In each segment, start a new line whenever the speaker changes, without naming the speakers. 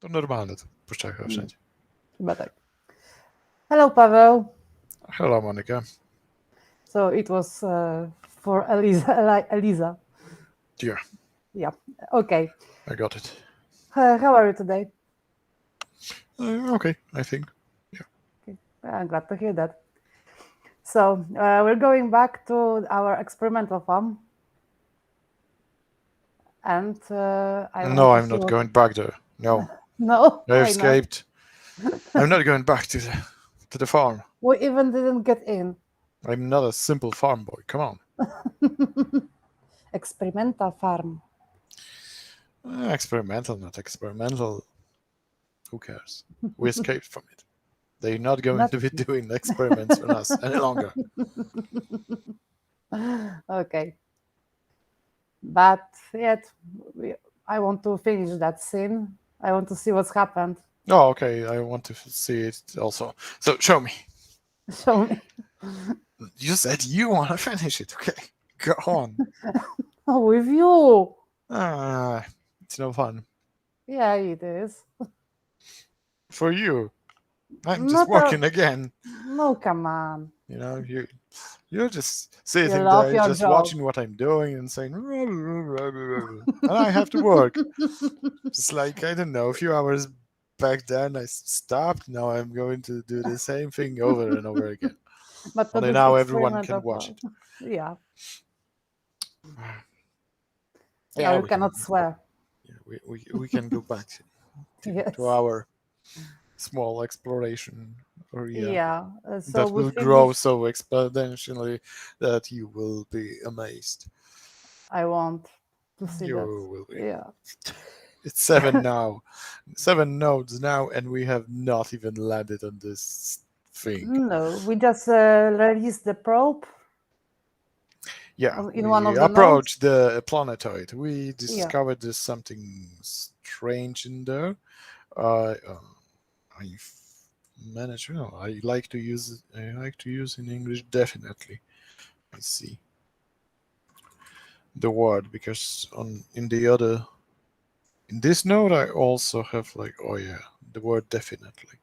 To normalne, to puszczaj chyba wszędzie.
Chyba tak. Hello, Paweł.
Hello, Monica.
So it was for Eliza.
Yeah,
Yeah. Okay.
I got it.
How are you today?
Okay, I think.
Okay. I'm glad to hear that. So we're going back to our experimental farm. And I want
No,
to
I'm
see
not
what...
going back there. No,
No,
I
why not?
escaped. I'm not going back to the farm.
We even didn't get in.
I'm not a simple farm boy. Come on.
Experimental farm.
Experimental, not experimental. Who cares? We escaped from it. They're not going
Not...
to be doing experiments on us any longer.
Okay. But yet, I want to finish that scene. I want to see what's happened.
Oh, okay. I want to see it also. So show me.
Show me.
You said you want to finish it. Okay, go on.
Oh, with you.
It's no fun
Yeah, it is.
for you. I'm just
Not
working again.
No, come on.
You know, you're just
You
sitting
love
there,
your
just
job.
watching what I'm doing and saying, and I have to work. Just like, I don't know, a few hours back then I stopped. Now I'm going to do the same thing over and over again.
But to
Only
this
now everyone
experiment
can
of
watch it.
yeah.
Yeah,
Now you
we can.
cannot swear.
Yeah, we can go back to
Yes.
our small exploration area
Yeah. So
that
we
will grow
finished.
so exponentially that you will be amazed.
I want to see
You
that.
will be.
Yeah.
It's 7 now, 7 nodes now, and we have not even landed on this thing.
No, we just released the probe.
Yeah,
In one
we
of the nodes.
approached the planetoid. We discovered there's something strange in there. I manage. No, I like to use. I like to use in English definitely. I see the word because on in the other in this node I also have like, oh yeah, the word definitely.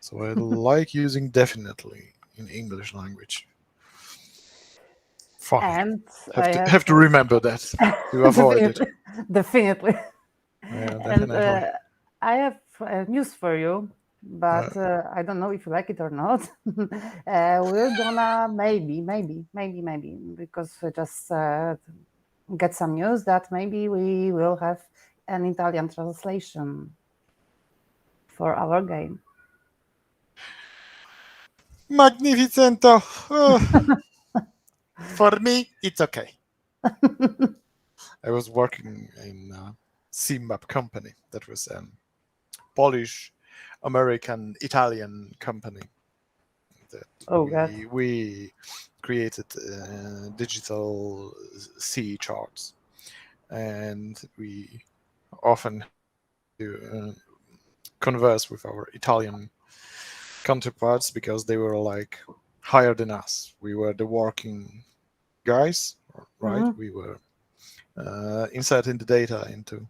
So I like using definitely in English language. Fine.
And
Have
I
to
have
have to remember that to avoid it.
Definitely.
Yeah,
And
definitely.
I have news for you, but I don't know if you like it or not. We're gonna maybe because we just get some news that maybe we will have an Italian translation for our game.
Magnificento. For me, it's okay. I was working in a CMAP company that was Polish, American, Italian company that
Oh God.
we created digital sea charts, and we often to converse with our Italian counterparts because they were like higher than us. We were the working guys, right?
Mhm.
We were inserting the data into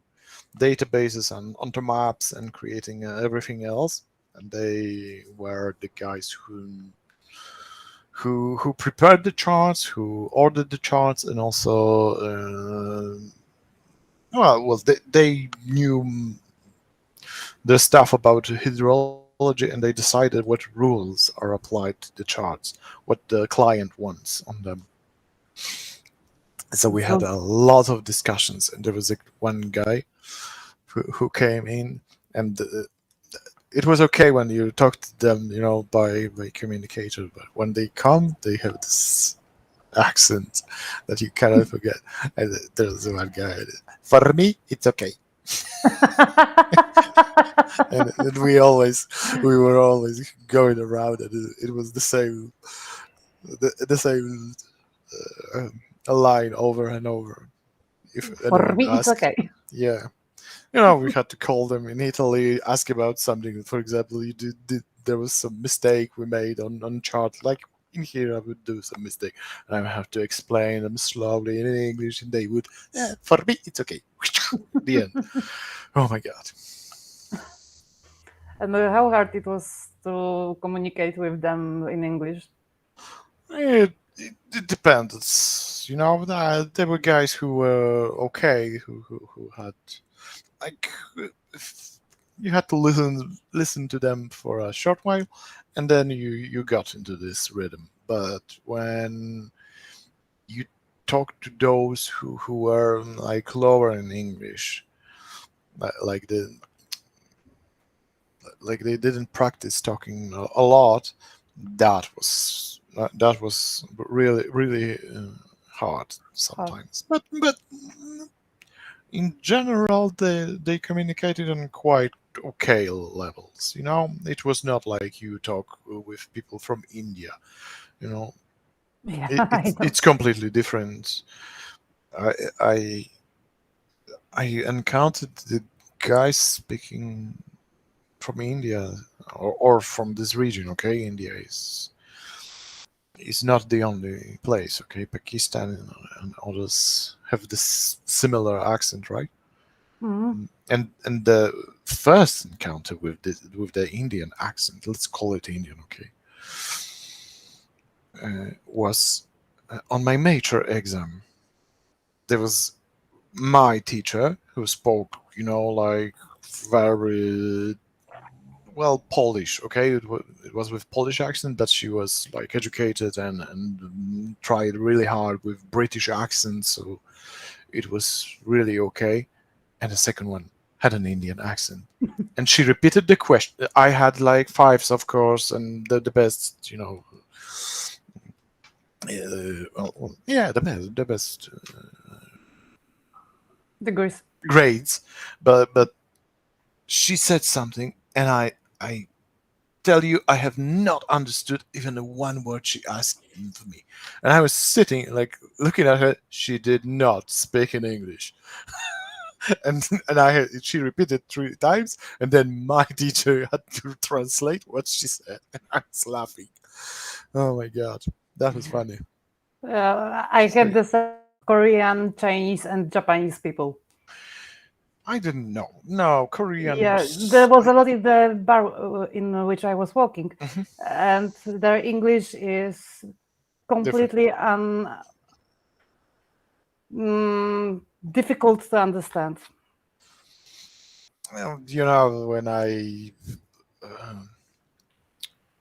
databases and onto maps and creating everything else. And they were the guys who prepared the charts, who ordered the charts, and also they knew the stuff about hydrology, and they decided what rules are applied to the charts, what the client wants on them. So we had
So
a lot of discussions, and there was one guy who came in, and it was okay when you talk to them, by communicator, but when they come, they have this accent that you cannot forget. And there's one guy. For me, it's okay. And we were always going around, and it was the same line over and over. If
for
anyone
me, it's
asked,
okay.
yeah, we had to call them in Italy, ask about something. For example, there was some mistake we made on chart, like in here I would do some mistake, and I would have to explain them slowly in English, and they would, for me, it's okay. The end. Oh my god.
And how hard it was to communicate with them in English?
It depends. There were guys who were okay, who had like if you had to listen to them for a short while, and then you got into this rhythm. But when you talk to those who were like lower in English, like like they didn't practice talking a lot, that was really hard
Hard.
sometimes. But in general, they communicated on quite okay levels. It was not like you talk with people from India. You know,
Yeah,
it,
I
it's
know.
it's completely different. I I I encountered the guys speaking from India or from this region. Okay, India is not the only place. Okay, Pakistan and others have this similar accent, right?
Mhm.
And the first encounter with the Indian accent, let's call it Indian, okay, was on my major exam. There was my teacher who spoke, like very well Polish. Okay, it was with Polish accent, but she was like educated and tried really hard with British accent, so it was really okay. And the second one had an Indian accent. And she repeated the question. I had like fives, of course, and the best, yeah, the best
Degrees.
grades. But she said something, and I tell you, I have not understood even the one word she asked for me. And I was sitting like looking at her. She did not speak in English. And she repeated 3 times, and then my teacher had to translate what she said, and I was laughing. Oh my god, that was funny.
I
So
had the same with Korean, Chinese, and Japanese people.
I didn't know. No, Korean
Yeah, there
was
was a
like
lot in the bar in which I was working,
mhm,
and their English is
different.
completely difficult to understand.
Well, um,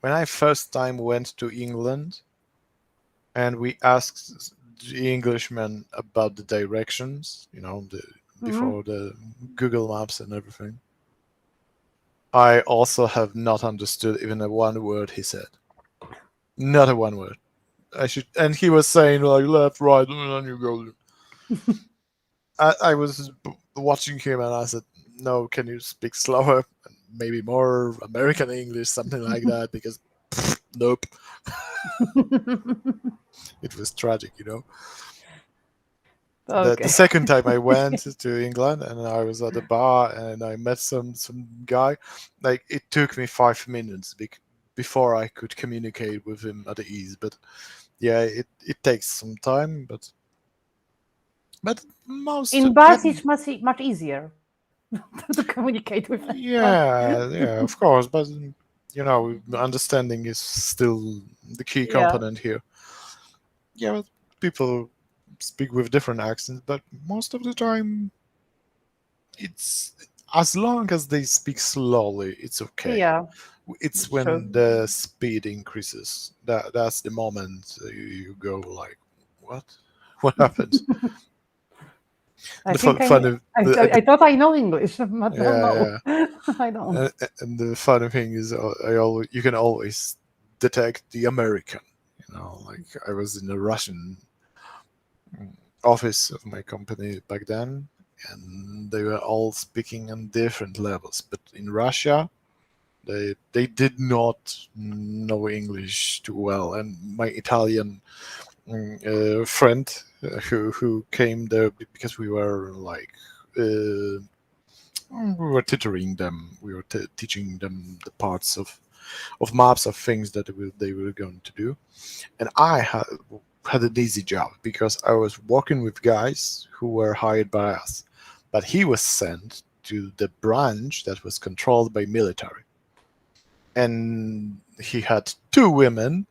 when I first time went to England and we asked the Englishmen about the directions,
Mhm.
before the Google Maps and everything, I also have not understood even a one word he said. Not a one word. And he was saying like left, right, and then you go. I was watching him and I said, "No, can you speak slower? Maybe more American English, something like that." Because nope, it was tragic. The
Okay.
second time I went to England and I was at a bar and I met some guy, like it took me 5 minutes before I could communicate with him at ease. But yeah, it takes some time, but most
In
yeah,
bars, it's much easier to communicate with anyone.
yeah, of course. But understanding is still the key
Yeah,
component here. Yeah, people speak with different accents, but most of the time it's as long as they speak slowly, it's okay.
yeah,
It's
it's true.
when the speed increases that's the moment you go like, what? What happened?
I
The
think
funny,
I thought I know English, but no,
yeah,
no,
yeah.
I don't.
And the funny thing is, you can always detect the American. Like I was in the Russian office of my company back then, and they were all speaking on different levels. But in Russia, they did not know English too well, and my Italian friend who came there because we were like. We were tutoring them. We were teaching them the parts of maps of things that they were going to do, and I had an easy job because I was working with guys who were hired by us, but he was sent to the branch that was controlled by military. and he had two women,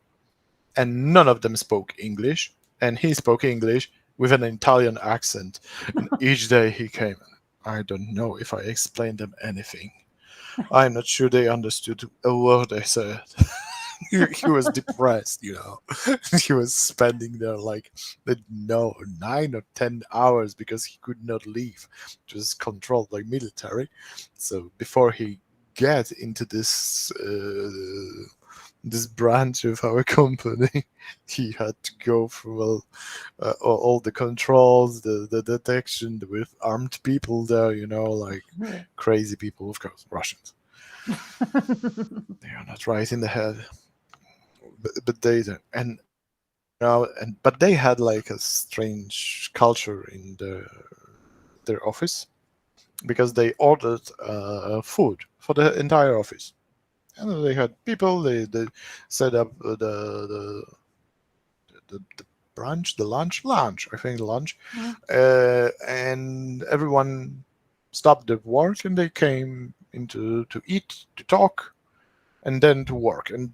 and none of them spoke English, and he spoke English with an Italian accent. And each day he came, I don't know if I explained them anything. I'm not sure they understood a word I said. He was depressed, he was spending there like no 9 or 10 hours because he could not leave. It was controlled by military. So before he get into this branch of our company, he had to go through all the controls, the detection with armed people there, like
Yeah.
crazy people, of course, Russians. They are not right in the head, but they don't. And but they had like a strange culture in their office because they ordered food for the entire office, and they had people. They set up the brunch, the lunch. I think lunch,
Mm.
and everyone stopped the work and they came into to eat, to talk, and then to work. And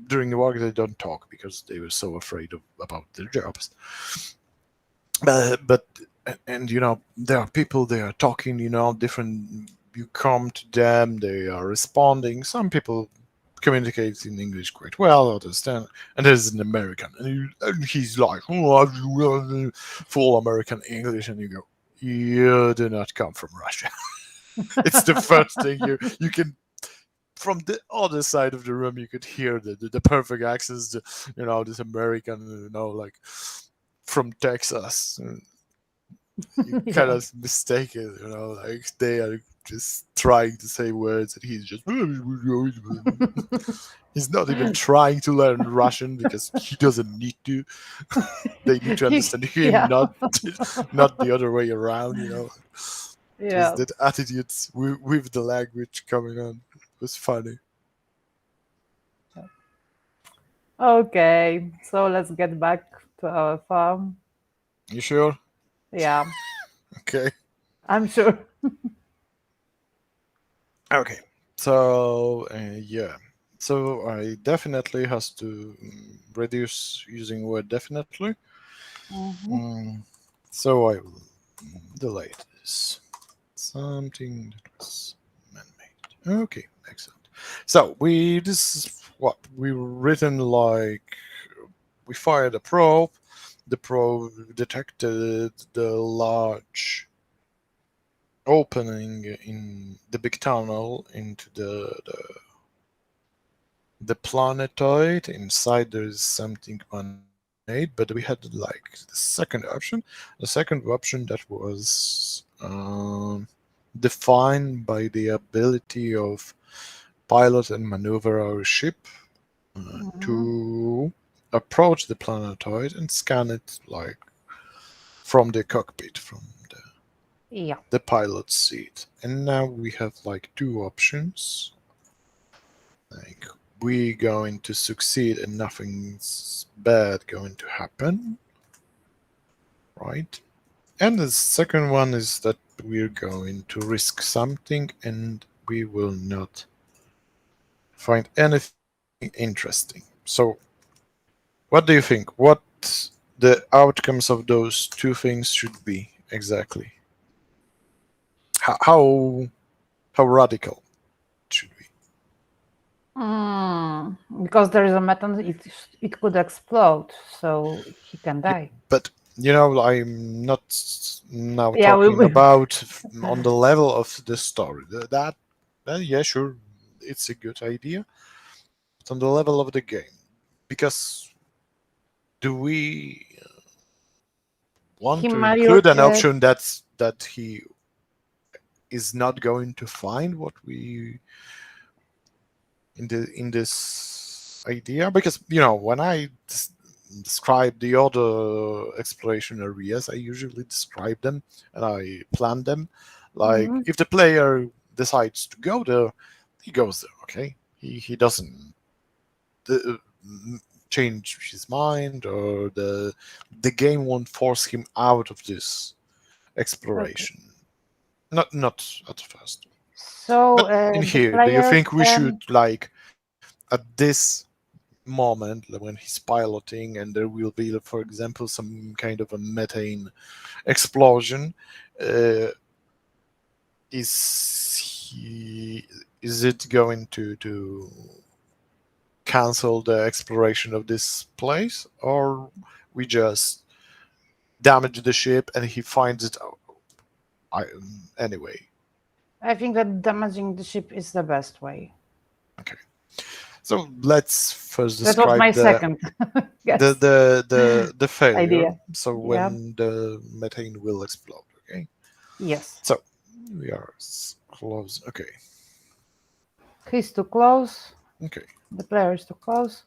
during the work, they don't talk because they were so afraid about their jobs. But and there are people, they are talking, different. You come to them, they are responding. Some people communicate in English quite well, understand. And there's an American, and he's like, oh, full American English, and you go, you do not come from Russia. It's the first thing you can, from the other side of the room, you could hear the perfect accents, this American, like from Texas. You kind
Yeah.
of mistake it, like they are just trying to say words, and he's just. He's not even trying to learn Russian because he doesn't need to. They need to understand him,
Yeah.
not the other way around. Just
Yeah.
that attitude with the language coming on was funny.
Okay, so let's get back to our farm.
You sure?
Yeah,
Okay.
I'm sure.
Okay. So yeah. So I definitely has to reduce using word definitely.
Mhm.
Mm, so I will delete this. Something that was man-made. Okay, excellent. So this is what we written like. We fired a probe. The probe detected the large opening in the big tunnel into the planetoid. Inside there is something man-made, but we had like the second option. The second option that was defined by the ability of pilot and maneuver our ship
Mhm.
to approach the planetoid and scan it like from the cockpit, from the
Yeah.
the pilot's seat. And now we have like two options. Like we going to succeed and nothing's bad going to happen, right? And the second one is that we're going to risk something and we will not find anything interesting. So, what do you think? What the outcomes of those two things should be exactly? How how radical should we?
Because there is a method, it could explode, so he can
Yeah,
die.
but I'm not now
Yeah,
talking
we
about on the level of the story. Yeah, sure, it's a good idea, but on the level of the game, because do we
he
want to
Mario.
include an option that he is not going to find what we in this idea? Because when I describe the other exploration areas, I usually describe them and I plan them. Like
Mhm.
if the player decides to go there, he goes there. Okay, he doesn't uh, change his mind, or the game won't force him out of this
Okay.
exploration. Not at first.
So
But in
the
here, do you
players
think we should
can.
like at this moment when he's piloting, and there will be, for example, some kind of a methane explosion, uh, is it going to cancel the exploration of this place, or we just damage the ship and he finds it anyway?
I think that damaging the ship is the best way.
Okay, so let's first
That was my
describe
second
the
guess
the the, the failure.
idea.
So
Yeah.
when the methane will explode. Okay,
Yes.
so we are close. Okay,
He's too close.
okay.
The player is too close.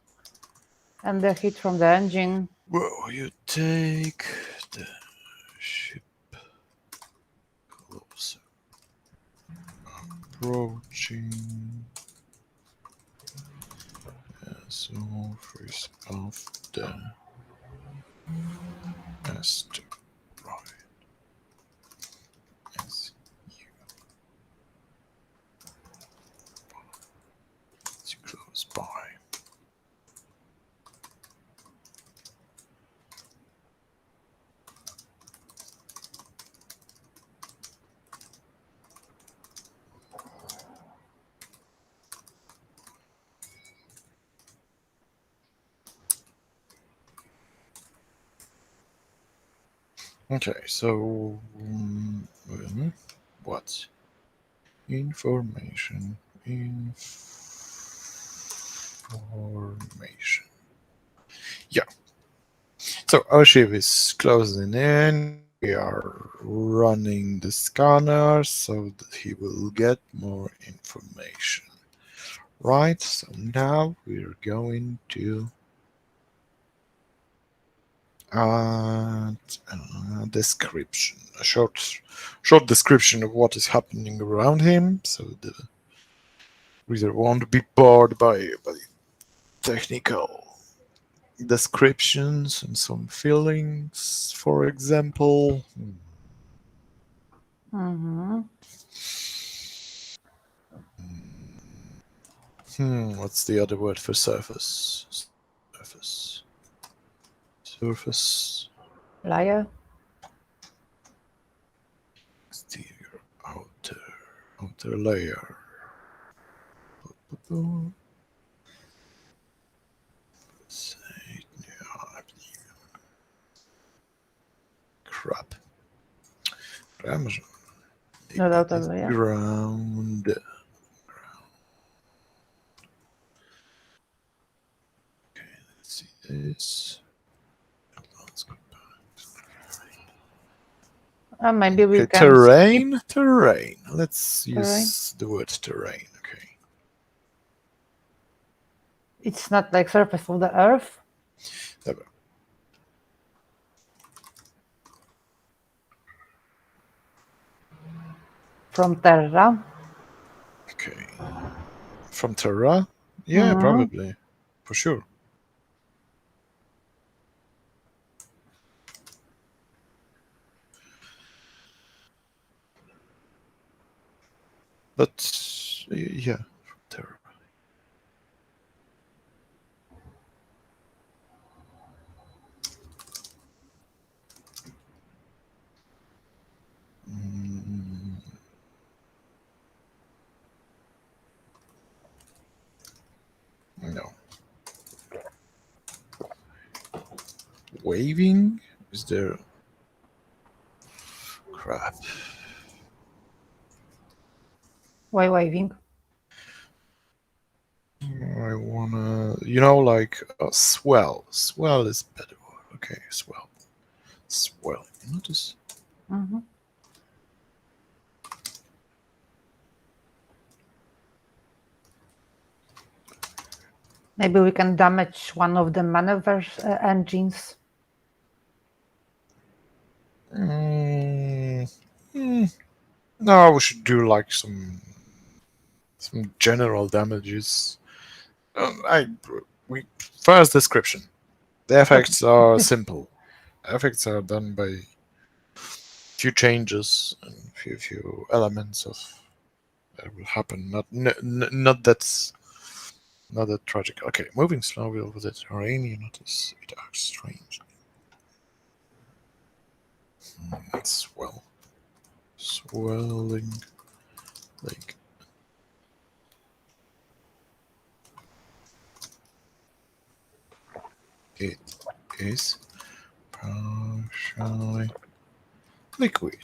And the heat from the engine.
Well, you take the ship closer, approaching as surface of the asteroid as you as close by. Okay, so what information? Information. Yeah. So our ship is closing in. We are running the scanner so that he will get more information. Right. So now we're going to add a description, a short description of what is happening around him, so the reader won't be bored by technical descriptions and some feelings. For example,
Mm-hmm.
what's the other word for surface? Surface. Surface.
Liar.
Exterior. Outer. Outer layer. Crap. Grammar.
No doubt
That's
liar.
ground. Okay, let's see this. Let's go
Maybe we
okay,
can skip
terrain. Let's
terrain.
use the word terrain. Okay.
It's not like surface of the earth. From Terra.
Okay. From Terra? Yeah,
Mm-hmm.
probably. For sure. But yeah, from Terra. Mm, no. Waving? Is there crap?
Why waving?
I wanna, like swell. Swell is better word. Okay, swell. Swell. Notice.
Mm-hmm. Maybe we can damage one of the maneuver engines.
Mm, no, we should do like some general damages. I we first description. The effects are simple. Effects are done by few changes and few elements of that will happen. Not that Not that tragic. Okay, moving slowly over the terrain, you notice it acts strange. Swelling, like it is partially liquid.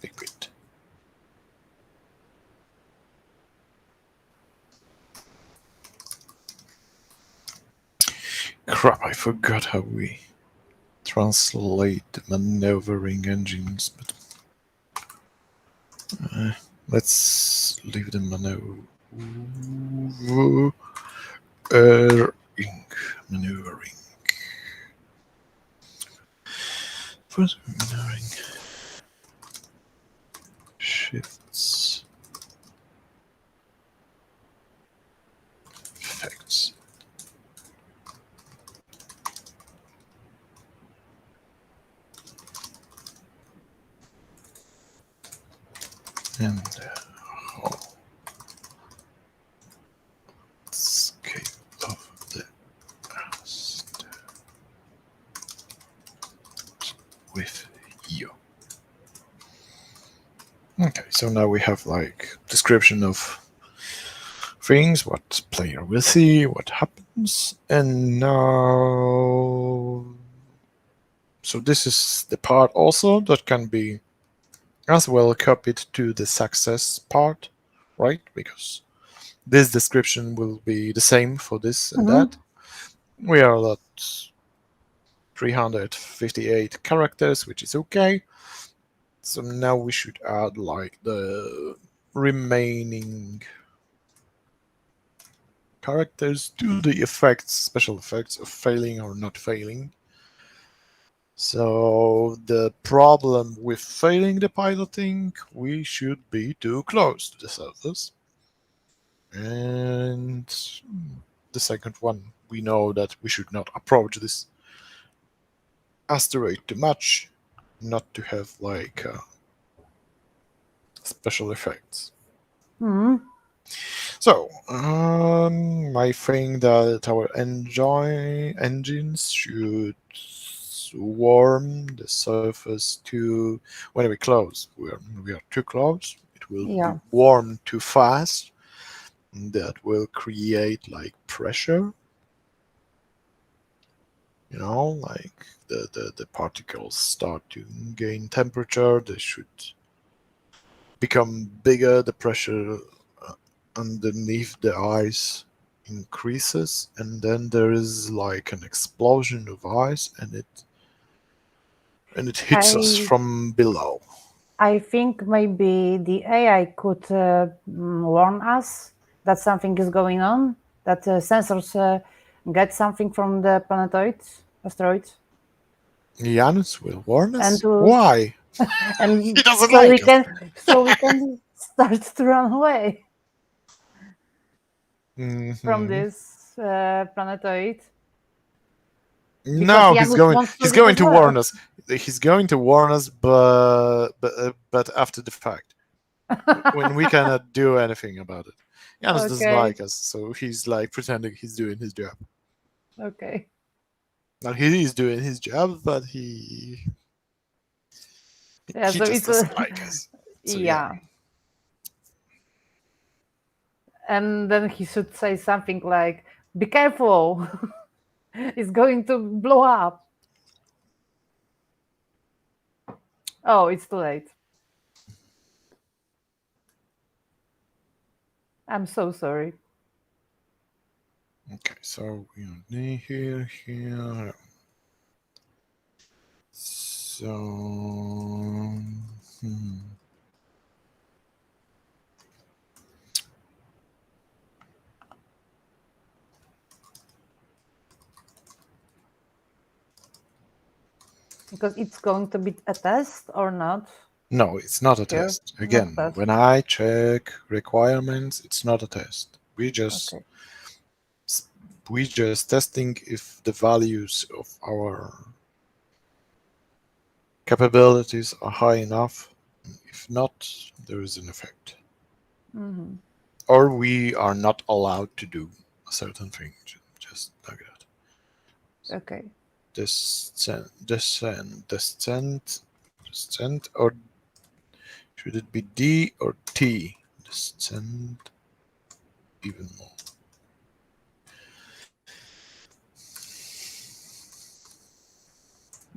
Liquid. Crap, I forgot how we translate the maneuvering engines, but let's leave the maneuvering. Maneuvering. First, maneuvering. Shifts. Effects. And scale of the past with you. Okay, so now we have like description of things, what player will see, what happens, and now so this is the part also that can be as well copied to the success part, right? Because this description will be the same for this and that. We are at 358 characters, which is okay. So now we should add like the remaining characters to the effects, special effects of failing or not failing. So the problem with failing the piloting, we should be too close to the surface. And the second one, we know that we should not approach this asteroid too much, not to have like special effects. So I think that our engines should warm the surface to when we close. We are too close. It will be warm too fast. That will create like pressure. You know, like the particles start to gain temperature. They should become bigger. The pressure underneath the ice increases, and then there is like an explosion of ice, and it hits us from below.
I think maybe the AI could warn us that something is going on, that sensors get something from the asteroids.
Janus will warn us.
And
Why?
And
he doesn't
so
like us.
So we can start to run away from this planetoid.
No, he's going to warn us. He's going to warn us, but after the fact, when we cannot do anything about it. Janus doesn't like us, so he's like pretending he's doing his job.
Okay.
Now he is doing his job, but he
so
just doesn't like us. So, yeah.
And then he should say something like, "Be careful, it's going to blow up." Oh, it's too late. I'm so sorry.
Okay, so here. So,
Because it's going to be a test or not?
No, it's not a test. Again, when I check requirements, it's not a test. We just testing if the values of our capabilities are high enough. If not, there is an effect.
Mm-hmm.
Or we are not allowed to do a certain thing, just like that.
Okay.
Descent, or should it be D or T? Descend even more.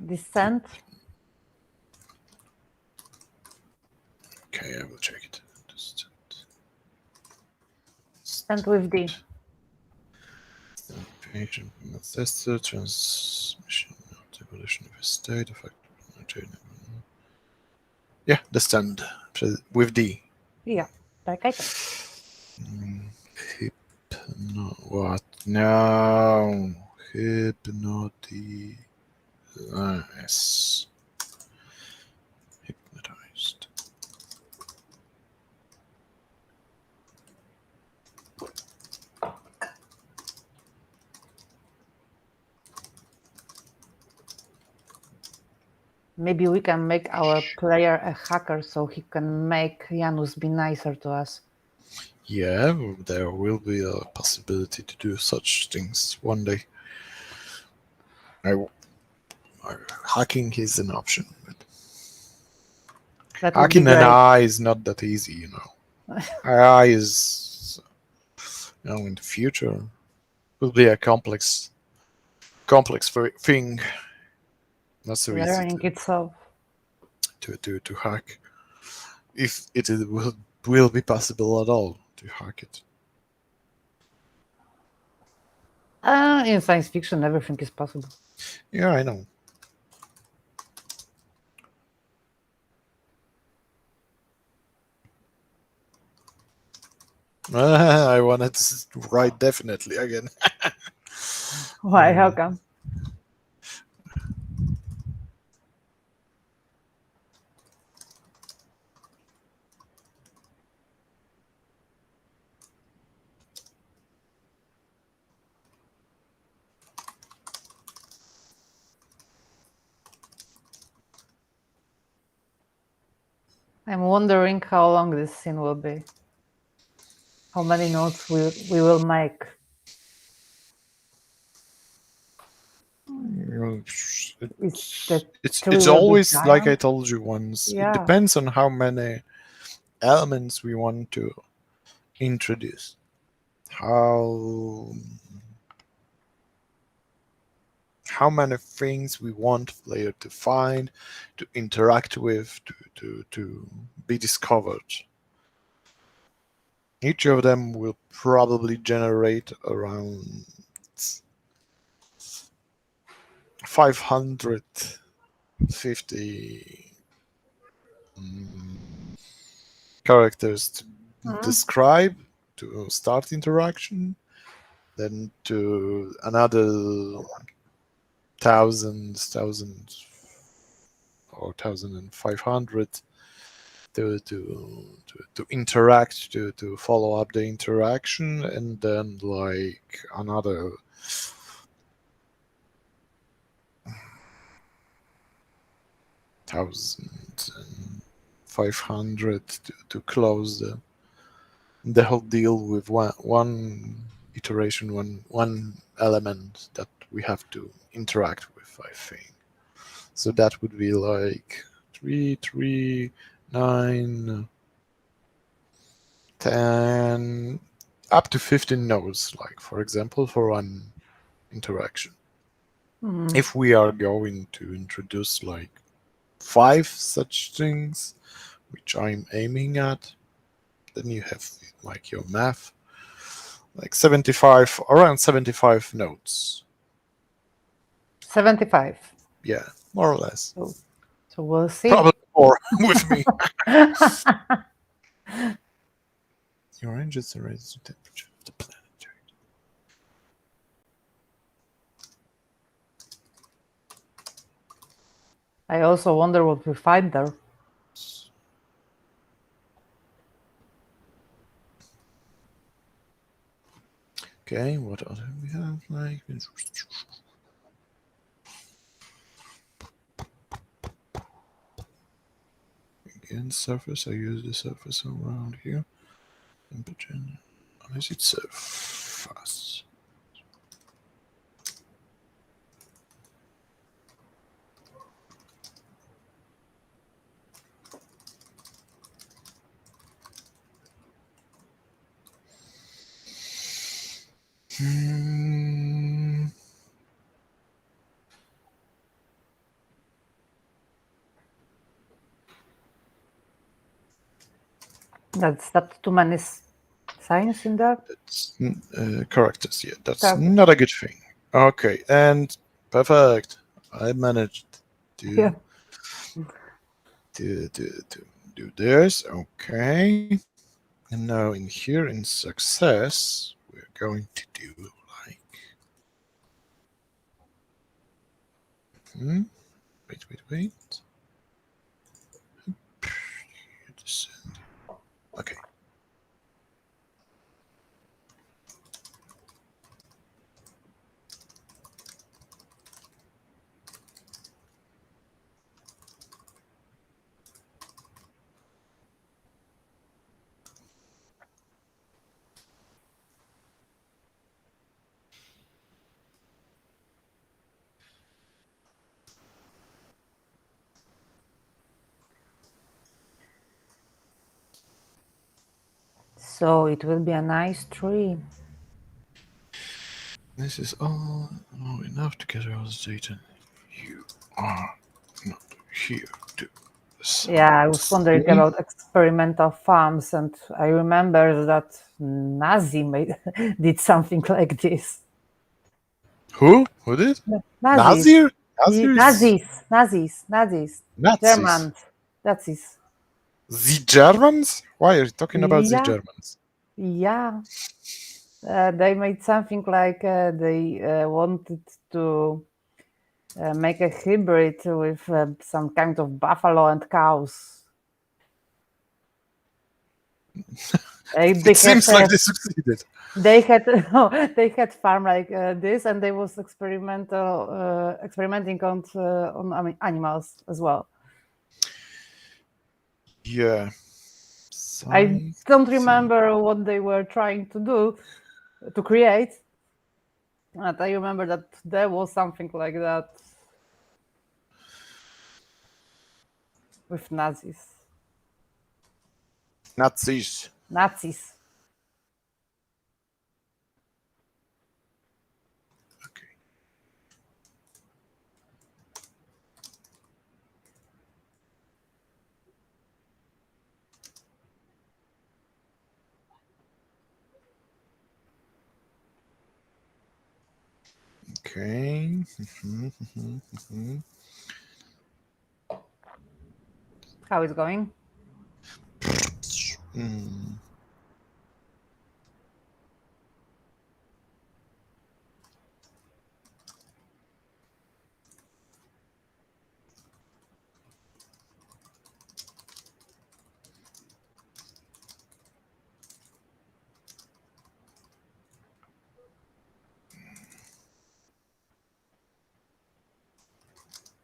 Descent.
Okay, I will check it. Descent.
Descent with D.
Patient ancestor transmission, evolution of a state, effect. Yeah, descend with D.
Yeah, like I thought.
What? No. Hypnotize. Yes. Hypnotized.
Maybe we can make our player a hacker so he can make Janus be nicer to us.
Yeah, there will be a possibility to do such things one day. Hacking is an option, but
That would be
hacking an
great.
eye is not that easy, you know. AI is, in the future, will be a complex thing. Not so easy
Learning itself.
to hack, if it will be possible at all to hack it.
In science fiction, everything is possible.
Yeah, I know. I wanted to write definitely again.
Why? How come? I'm wondering how long this scene will be. How many notes we will make.
It's always like I told you once.
Yeah.
It depends on how many elements we want to introduce. How many things we want the player to find, to interact with, to be discovered. Each of them will probably generate around 550 characters to describe, to start interaction, then to another thousand or 1,500 to interact, to follow up the interaction, and then like another 1,500 to close the whole deal with one iteration, one element that we have to interact with, I think. So that would be like 3, 9, 10, up to 15 nodes, like for example, for one interaction. If we are going to introduce like 5 such things, which I'm aiming at, then you have like your math, like around 75 nodes.
75.
Yeah, more or less.
So we'll see.
Probably more with me. Your engines are raised the temperature of the planet.
I also wonder what we find there.
Okay, what other we have? Like again, surface. I use the surface around here. Temperature. Unless it's so fast. Hmm.
That's that too many signs in there.
That's characters. Yeah, that's
Characters.
not a good thing. Okay, and perfect. I managed
Yeah.
to to to, to do this. Okay, and now in here in success, we're going to do like. Hmm. Wait. Descend. Okay.
So it will be a nice tree.
This is all enough to gather all this data. You are not here to
Yeah, I was wondering
see.
about experimental farms, and I remember that Nazi made did something like this.
Who? Who did?
Nazis,
Nazir? Nazir is
Nazis,
Nazis.
Germans, Nazis.
The Germans? Why are you talking about the
Yeah,
Germans?
yeah. They made something like they wanted to make a hybrid with some kind of buffalo and cows. They
It
had
seems like they succeeded.
they had no, they had farm like this, and they was experimenting on animals as well.
Yeah.
I
Psych.
don't remember what they were trying to do to create, but I remember that there was something like that with
Nazis.
Nazis.
Okay. Okay.
How is going?
Mm.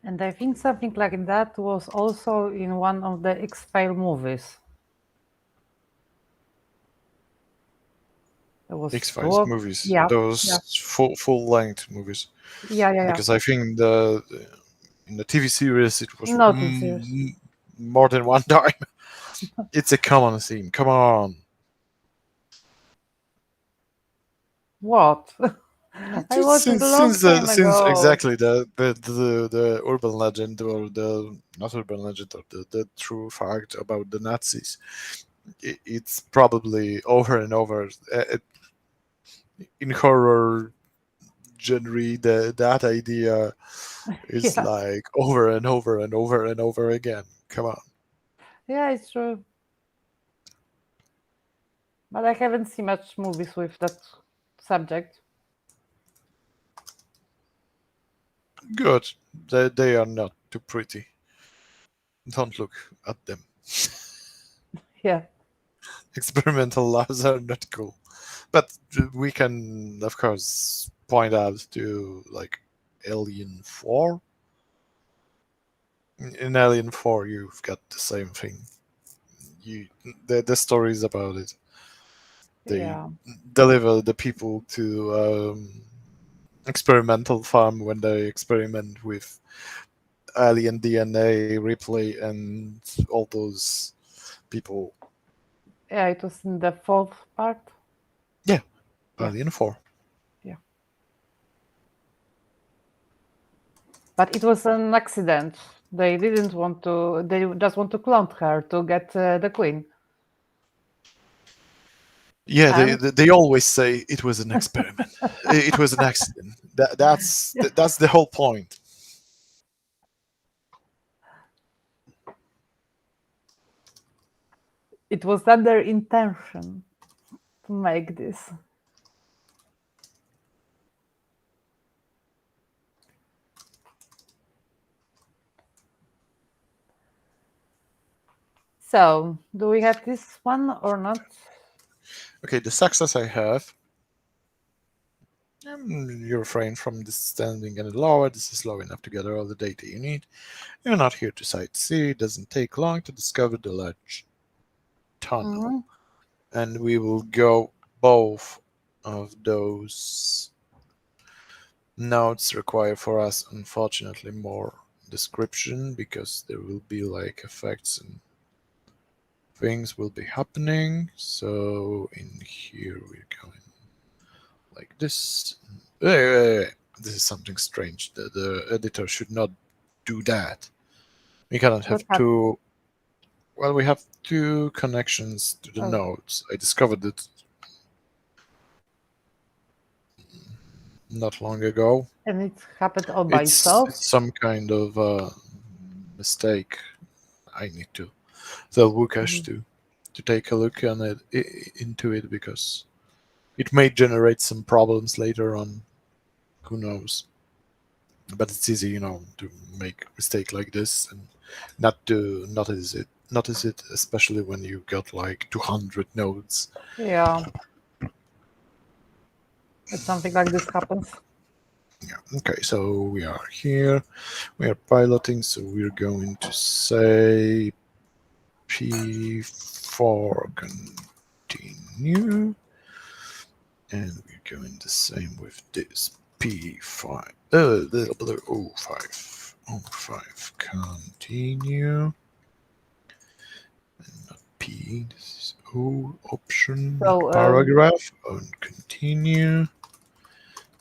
And I think something like that was also in one of the X-File movies. There was
X-Files movies,
yeah, yeah,
those full length movies.
yeah.
Because I think the in the TV series it was
Not in serious.
more than one time. It's a common theme. Come on.
What? I
Just
watched it a long time
since
ago.
exactly the urban legend or the not urban legend or the true fact about the Nazis, it's probably over and over in horror genre. That idea is
Yeah,
like over and over and over and over again. Come on.
yeah, it's true. But I haven't seen much movies with that subject.
Good. They are not too pretty. Don't look at them.
Yeah,
Experimental labs are not cool. But we can, of course, point out to like Alien 4. In Alien 4, you've got the same thing. you the stories about it. They
Yeah.
deliver the people to experimental farm when they experiment with alien DNA, Ripley, and all those people.
Yeah, it was in the fourth part.
Yeah,
Yeah,
Alien 4.
yeah. But it was an accident. They didn't want to. They just want to clone her to get the queen.
Yeah,
And
they always say it was an experiment. It was an accident. That's the whole point.
it was not their intention to make this. So, do we have this one or not?
Okay, the success I have. You refrain from this standing any lower. This is low enough to gather all the data you need. You're not here to sightsee. It doesn't take long to discover the large tunnel.
Hmm.
And we will go both of those notes require for us, unfortunately, more description because there will be like effects and things will be happening. So in here we're going like this. This is something strange. The editor should not do that. We cannot
What
have
happened?
two. Well, we have two connections to the
Oh,
nodes. I discovered it not long ago.
and it happened all by
It's
itself.
some kind of mistake. I need to tell Wukash
Mhm.
to take a look on it into it because it may generate some problems later on. Who knows? But it's easy, to make a mistake like this and not to notice it. Notice it, especially when you got like 200 nodes.
Yeah, if something like this happens.
Yeah. Okay, so we are here. We are piloting, so we're going to say P4 continue. And we're going the same with this P5. O5. O5 continue. And not P. This is O option, not
So,
paragraph. And continue.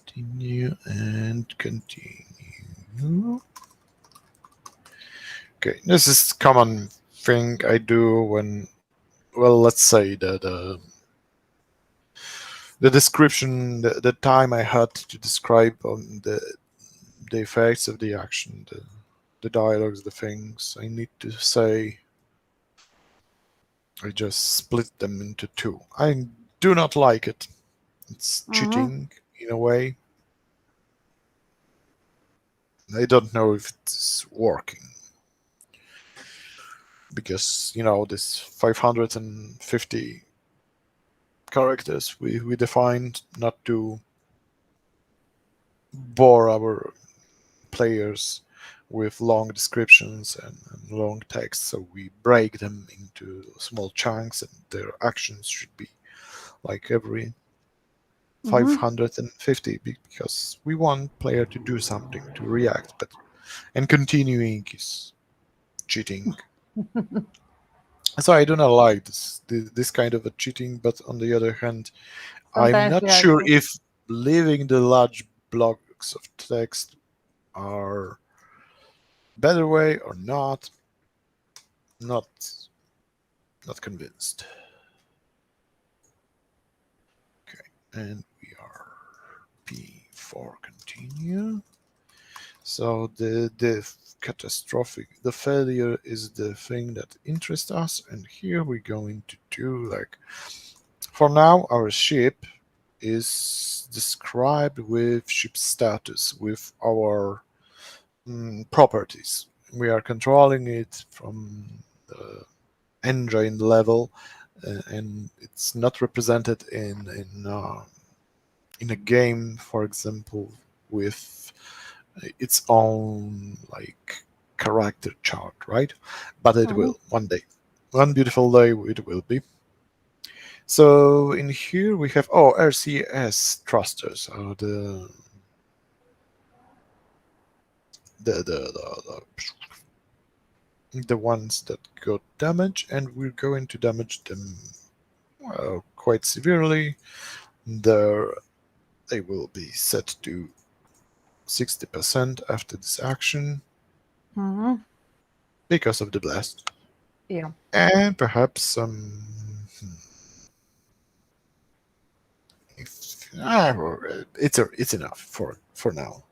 Continue and continue. Okay, this is common thing I do when, well, let's say that the description, the time I had to describe the effects of the action, the dialogues, the things I need to say, I just split them into two. I do not like it. It's
mhm,
cheating in a way. I don't know if it's working because this 550 characters we defined not to bore our players with long descriptions and long text, so we break them into small chunks, and their actions should be like every
mhm.
550 because we want player to do something to react, but and continuing is cheating. So I do not like this kind of a cheating, but on the other hand, I'm
Sometimes,
not
yeah,
sure if leaving the large blocks of text are better way or not. Not not convinced. Okay, and we are P4 continue. So the catastrophic, the failure is the thing that interests us, and here we're going to do like, for now our ship is described with ship status with our properties. We are controlling it from the engine level, and it's not represented in a game, for example, with its own like character chart, right? But it
mhm.
will one day. One beautiful day it will be. So in here we have RCS thrusters are the ones that got damaged, and we're going to damage them quite severely. There, they will be set to 60% after this action
Mhm.
because of the blast,
Yeah.
and perhaps some. If, it's enough for now.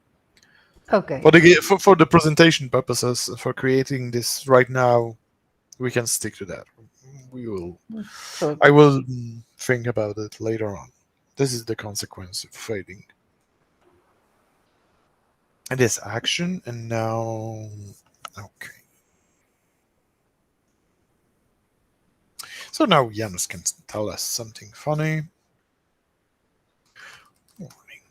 Okay.
For the presentation purposes, for creating this right now, we can stick to that. We will.
Good.
I will think about it later on. This is the consequence of fading this action, and now, okay. So now Janus can tell us something funny. Warning.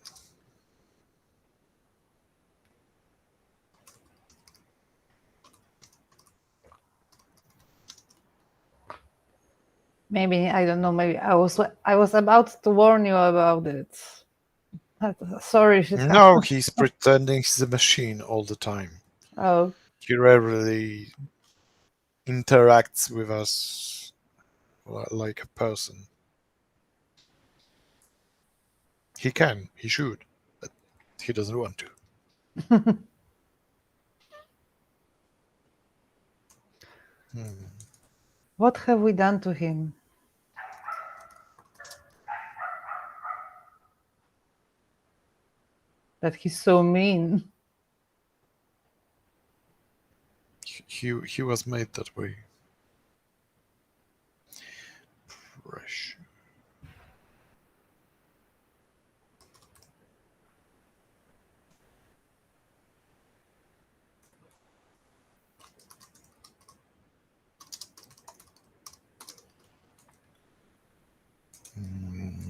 Maybe I don't know. Maybe I was about to warn you about it. Sorry, shit
No,
happened.
he's pretending he's a machine all the time.
Oh,
He rarely interacts with us like a person. He can, he should, but he doesn't want to. Hmm.
what have we done to him? That he's so mean.
He was made that way. Fresh. Hmm.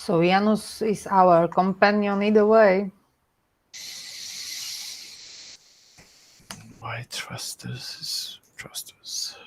So Janus is our companion either way.
Why trust us? Trust us.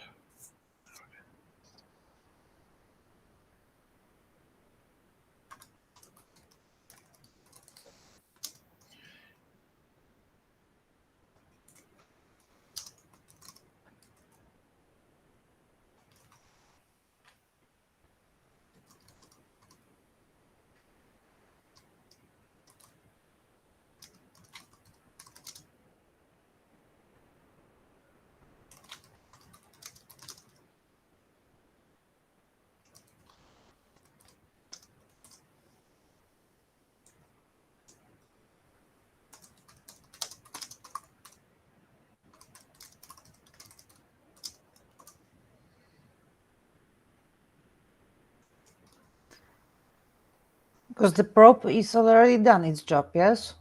Because the probe is already done its job, yes?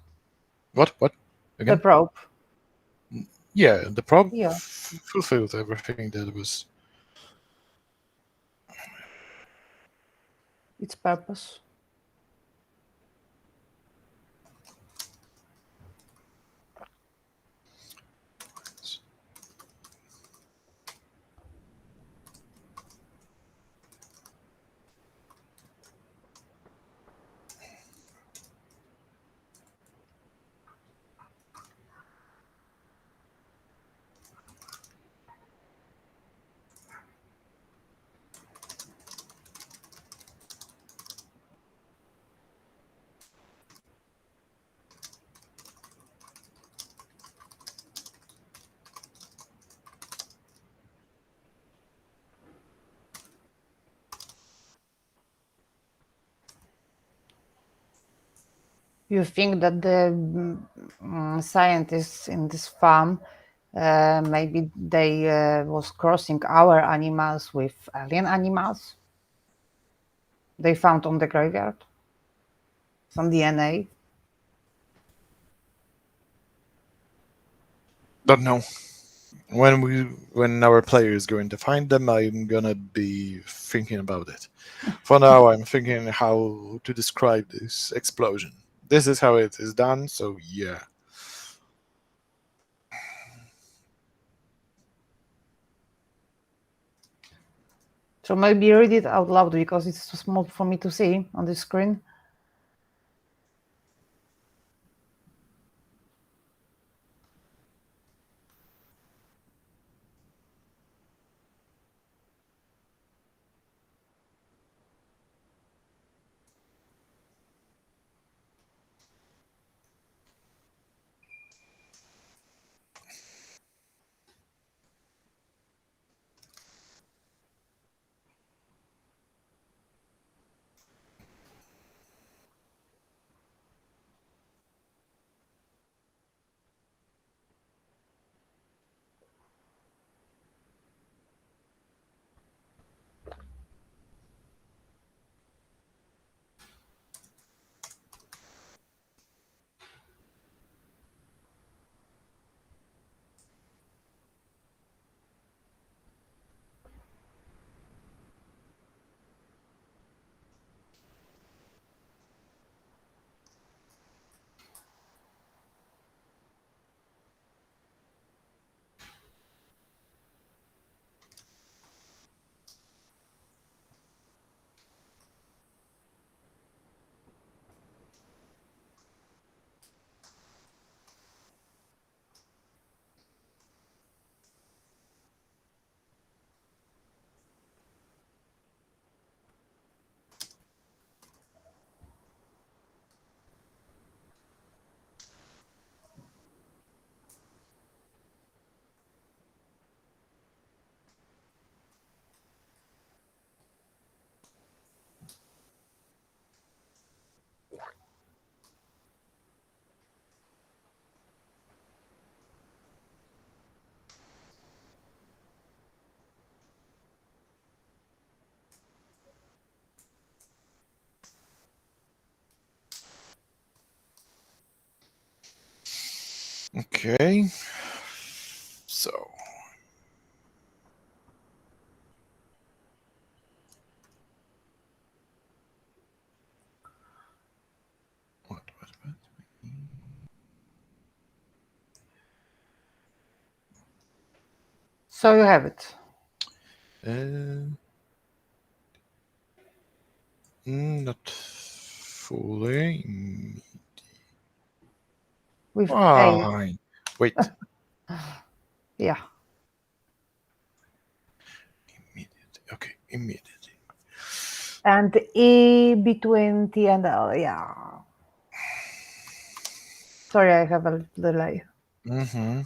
What? What?
The
Again?
probe.
Yeah, the probe
Yeah,
fulfilled everything that was.
its purpose. You think that the scientists in this farm, maybe they was crossing our animals with alien animals they found on the graveyard? Some DNA?
Don't know. When our player is going to find them, I'm gonna be thinking about it. For now, I'm thinking how to describe this explosion. This is how it is done, so yeah.
So maybe read it out loud because it's too small for me to see on the screen.
Okay. So, what?
So you have it.
Uh, Not fully.
With A.
Fine. Wait.
Yeah.
Immediate. Okay, immediately.
And E between T and L. Yeah. Sorry, I have a delay.
Mm-hmm.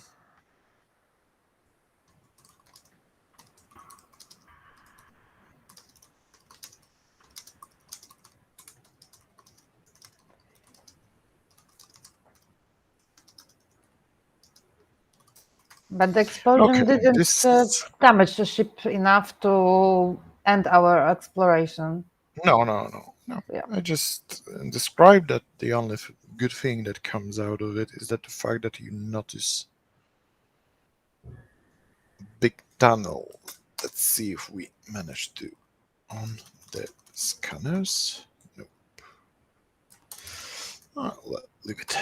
But the
Okay,
explosion didn't
this.
damage the ship enough to end our exploration.
No.
Yeah.
I just described that the only good thing that comes out of it is that the fact that you notice big tunnel. Let's see if we manage to on the scanners. Nope. Leave it.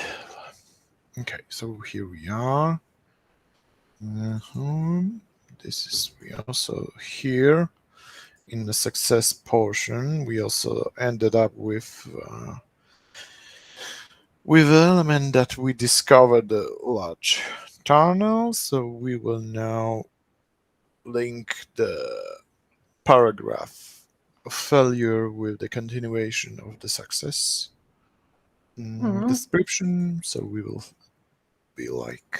Okay, so here we are. This is we also here in the success portion. We also ended up with an element that we discovered a large tunnel. So we will now link the paragraph of failure with the continuation of the success
Mhm.
description. So we will be like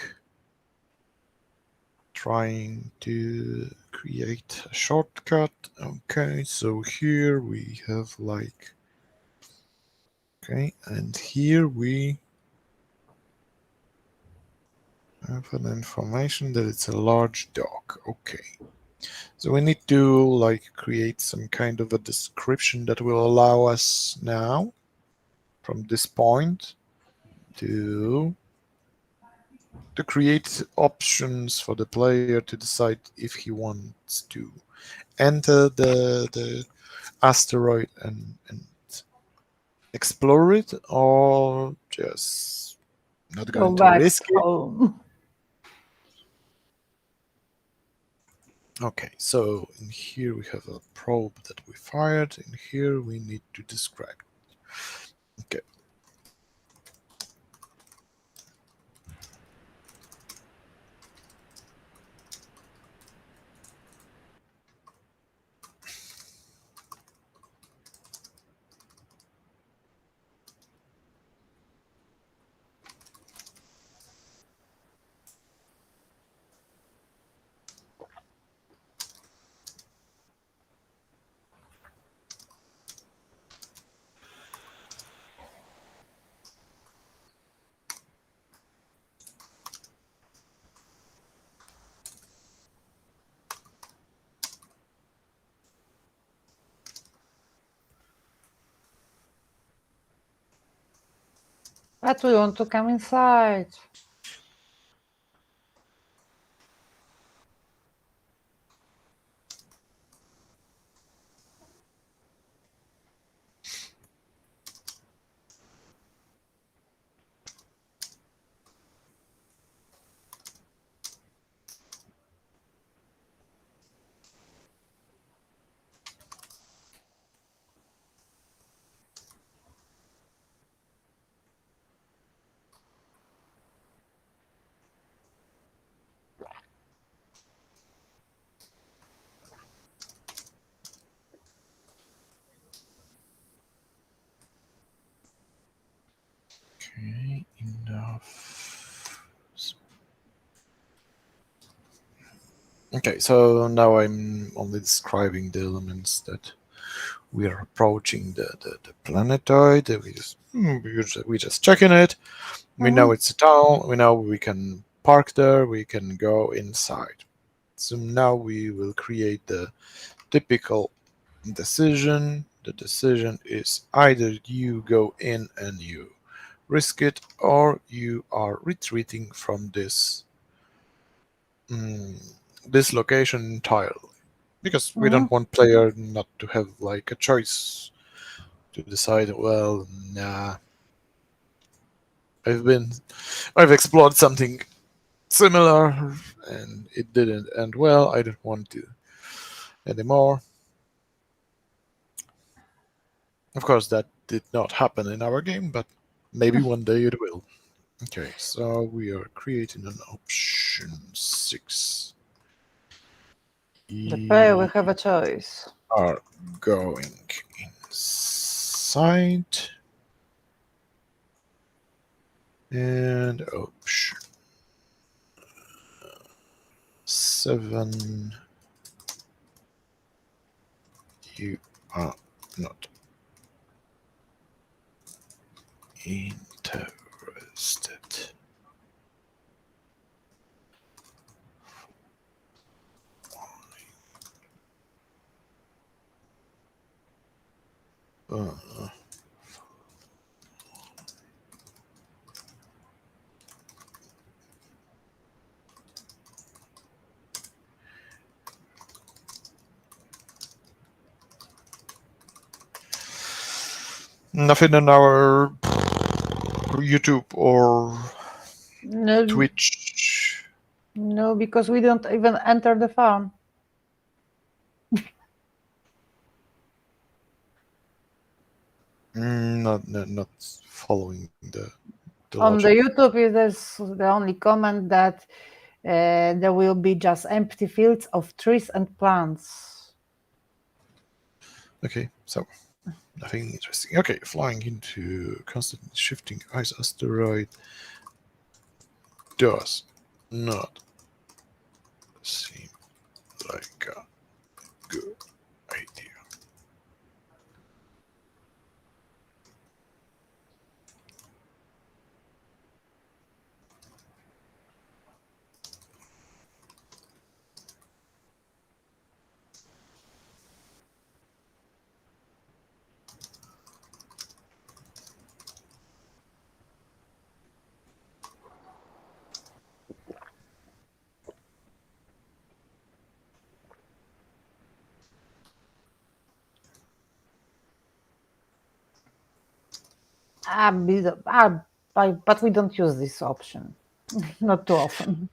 trying to create a shortcut. Okay, so here we have like, okay, and here we have an information that it's a large dog. Okay, so we need to like create some kind of a description that will allow us now from this point to to create options for the player to decide if he wants to enter the asteroid and explore it, or just not
Go
going to
back
risk it.
home.
Okay, so in here we have a probe that we fired. In here we need to describe. Okay.
But we want to come inside.
Okay, enough. Okay, so now I'm only describing the elements that we are approaching the planetoid. We just checking it. We know it's a town. We know we can park there. We can go inside. So now we will create the typical decision. The decision is either you go in and you risk it, or you are retreating from mm, this location entirely, because we don't want player not to have like a choice to decide. Well, nah, I've been, I've explored something similar and it didn't end well. I don't want to anymore. Of course, that did not happen in our game, but maybe one day it will. Okay, so we are creating an option 6.
The player will
We
have a choice.
are going inside and option 7. You are not interested. Uh, Nothing on our YouTube or
No,
Twitch.
no, because we don't even enter the farm.
Not following the
On the
logic.
YouTube, it is the only comment that there will be just empty fields of trees and plants.
Okay, so nothing interesting. Okay, flying into constantly shifting ice asteroid does not seem like a good idea.
But we don't use this option, not too often.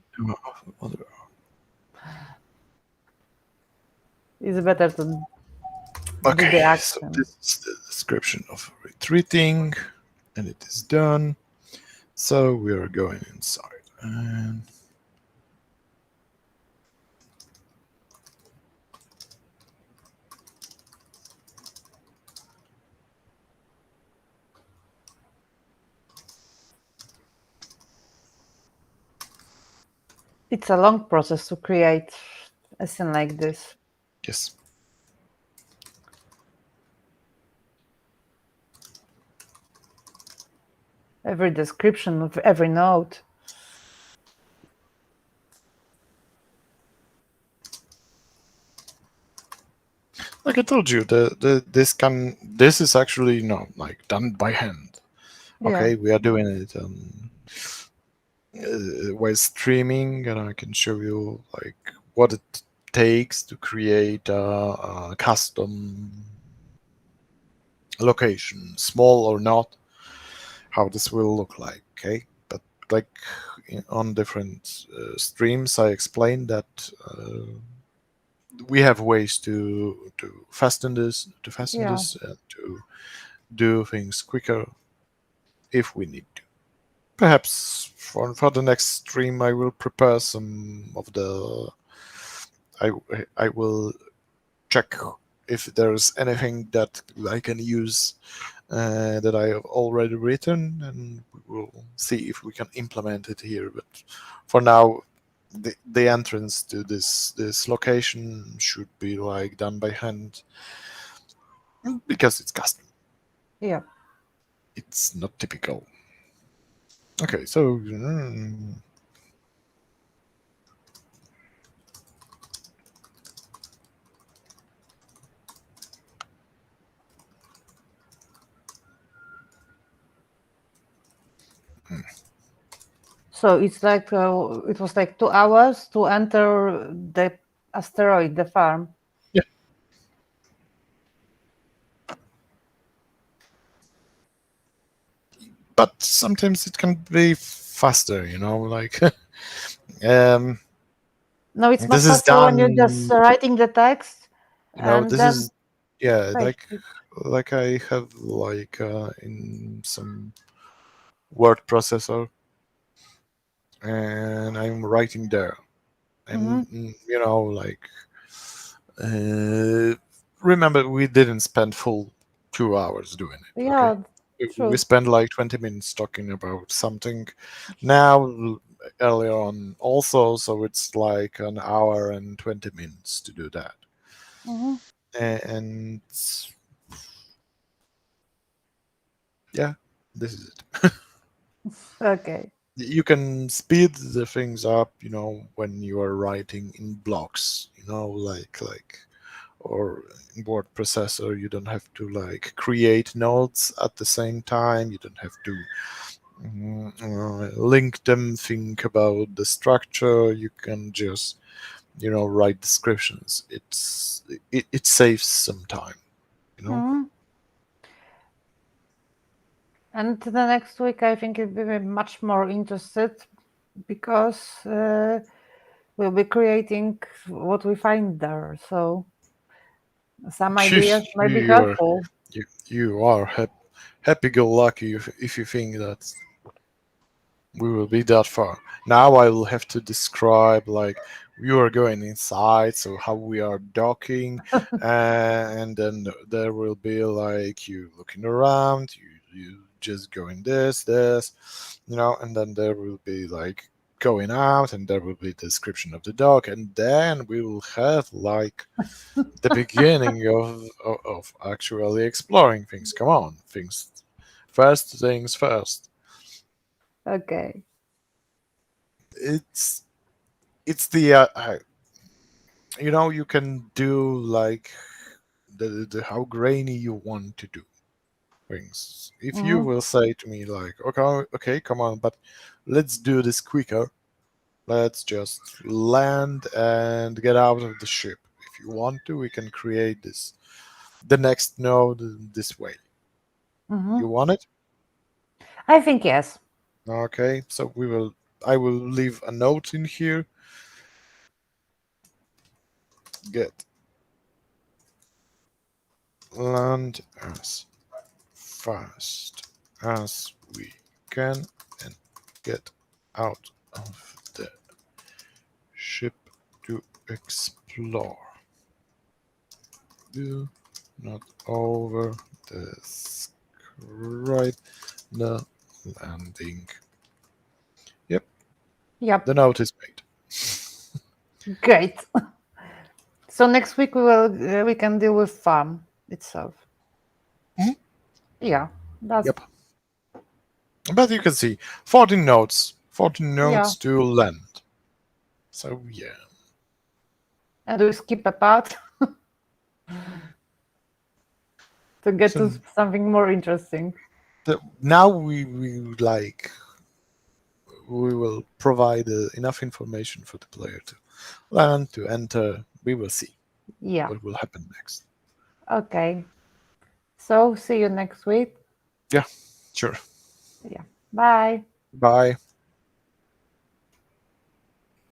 Other-
It's better to do the
Okay, so
action.
this is the description of retreating, and it is done. So we are going inside, and
It's a long process to create a scene like this.
yes.
Every description of every note.
Like I told you, this is actually like done by hand.
Yeah,
Okay, we are doing it while streaming, and I can show you like what it takes to create a custom location, small or not, how this will look like. Okay, but like on different streams, I explained that we have ways to fasten
yeah,
this, and to do things quicker if we need to. Perhaps for the next stream, I will prepare some of the. I I will check if there's anything that I can use that I have already written, and we will see if we can implement it here. But for now, the entrance to this location should be like done by hand because it's custom.
yeah.
It's not typical. Okay, so
So it's like it was like 2 hours to enter the asteroid, the farm.
yeah, but sometimes it can be faster. Like um,
No, it's much
this is
faster when you're just
done.
writing the text and
This
then
is yeah,
paste it.
like I have like in some word processor, and I'm writing there,
Hmm.
and like uh, remember we didn't spend full 2 hours doing it. Okay,
Yeah,
we
true.
spent like 20 minutes talking about something. Now earlier on also, so it's like an hour and 20 minutes to do that.
Hmm.
And yeah, this is it.
Okay.
You can speed the things up, when you are writing in blocks, like or in word processor. You don't have to like create notes at the same time. You don't have to link them, think about the structure. You can just write descriptions. It saves some time, you know
Hmm. And the next week, I think it'll be much more interested because we'll be creating what we find there. So some ideas may be
you are
helpful.
you are happy-go-lucky if you think that we will be that far. Now I will have to describe like we are going inside, so how we are docking, and then there will be like you looking around, you just going this, and then there will be like going out, and there will be description of the dock, and then we will have like the beginning of actually exploring things. Come on, things first.
Okay.
It's it's the you can do like the how grainy you want to do things. If you
Hmm.
will say to me like, okay, come on, but let's do this quicker. Let's just land and get out of the ship. If you want to, we can create the next node this way.
Hmm.
You want it?
I think yes.
Okay, so I will leave a note in here. Get land as fast as we can and get out of the ship to explore. Do not over describe the landing. Yep,
Yep.
the note is made.
Great. So next week we can deal with farm itself.
Mhm.
Yeah. That's
Yep. But you can see 14 notes, 14
yeah.
notes to land. So yeah.
And we skip a part to get to
So
something more interesting.
now we like we will provide enough information for the player to land, to enter. We will see
Yeah.
what will happen next.
Okay. So see you next week.
Yeah, sure.
Yeah. Bye.
Bye.